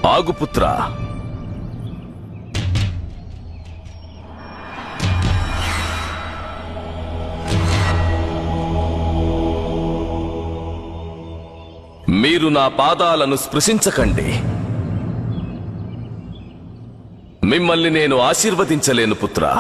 ఆగుపుత్రా, మీరు నా పాదాలను స్పృశించకండి. మిమ్మల్ని నేను ఆశీర్వదించలేను పుత్రా.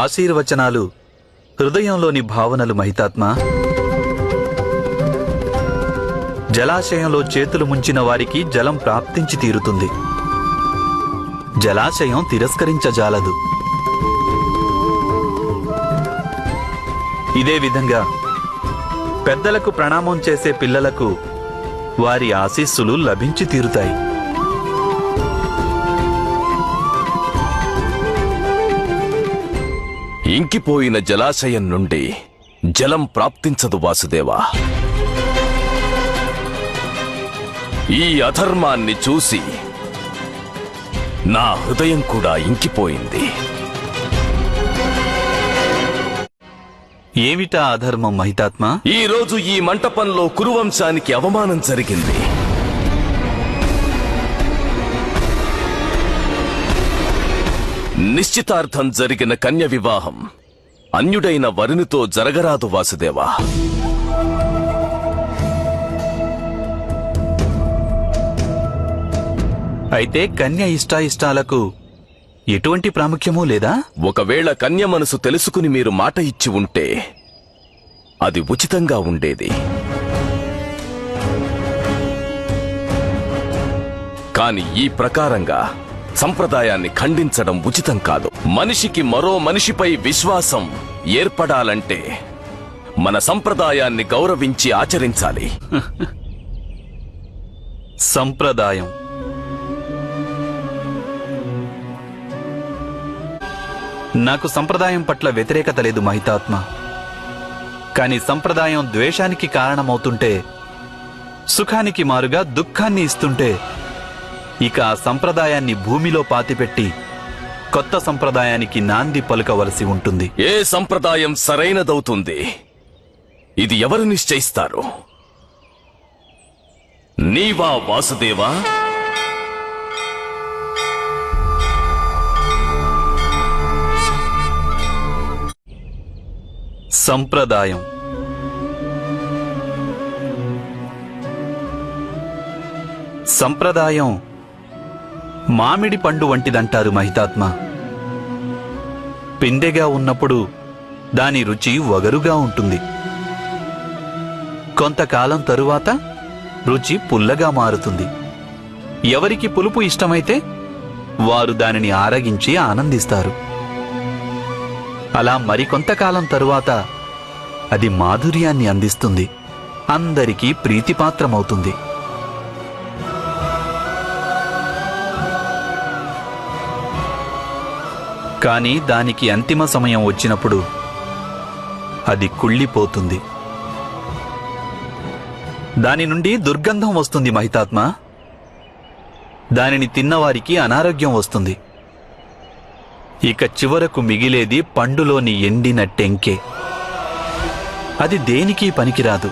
ఆశీర్వచనాలు హృదయంలోని భావనలు మహితాత్మా. జలాశయంలో చేతులు ముంచిన వారికి జలం ప్రాప్తించి తీరుతుంది. జలాశయం తిరస్కరించజాలదు. ఇదే విధంగా పెద్దలకు ప్రణామం చేసే పిల్లలకు వారి ఆశీస్సులు లభించి తీరుతాయి. ఇంకిపోయిన జలాశయం నుండి జలం ప్రాప్తించదు వాసుదేవా. ఈ అధర్మాన్ని చూసి నా హృదయం కూడా ఇంకిపోయింది. ఏమిటా అధర్మం మహితాత్మా? ఈ రోజు ఈ మంటపంలో కురువంశానికి అవమానం జరిగింది. నిశ్చితార్థం జరిగిన కన్య వివాహం అన్యుడైన వరునితో జరగరాదు వాసుదేవా. అయితే కన్య ఇష్టాయిష్టాలకు ఎటువంటి ప్రాముఖ్యమూ లేదా? ఒకవేళ కన్య మనసు తెలుసుకుని మీరు మాట ఇచ్చి ఉంటే అది ఉచితంగా ఉండేది. కాని ఈ ప్రకారంగా సంప్రదాయాన్ని ఖండించడం ఉచితం కాదు. మనిషికి మరో మనిషిపై విశ్వాసం ఏర్పడాలంటే మన సంప్రదాయాన్ని గౌరవించి ఆచరించాలి. సంప్రదాయం నాకు సంప్రదాయం పట్ల వ్యతిరేకత లేదు మహితాత్మ. కాని సంప్రదాయం ద్వేషానికి కారణమవుతుంటే, సుఖానికి మారుగా దుఃఖాన్ని ఇస్తుంటే, ఇక ఆ సంప్రదాయాన్ని భూమిలో పాతిపెట్టి కొత్త సంప్రదాయానికి నాంది పలుకవలసి ఉంటుంది. ఏ సంప్రదాయం సరైనదవుతుంది ఇది ఎవరు నిశ్చయిస్తారు? నీవా వాసుదేవా? సంప్రదాయం సంప్రదాయం మామిడి పండు వంటిదంటారు మహితాత్మ. పిందెగా ఉన్నప్పుడు దాని రుచి వగరుగా ఉంటుంది. కొంతకాలం తరువాత రుచి పుల్లగా మారుతుంది. ఎవరికి పులుపు ఇష్టమైతే వారు దానిని ఆరగించి ఆనందిస్తారు. అలా మరికొంతకాలం తరువాత అది మాధుర్యాన్ని అందిస్తుంది, అందరికీ ప్రీతిపాత్రమవుతుంది. కానీ దానికి అంతిమ సమయం వచ్చినప్పుడు అది కుళ్ళిపోతుంది. దాని నుండి దుర్గంధం వస్తుంది మహితాత్మ. దానిని తిన్నవారికి అనారోగ్యం వస్తుంది. ఇక చివరకు మిగిలేది పండులోని ఎండిన టెంకే. అది దేనికి పనికిరాదు.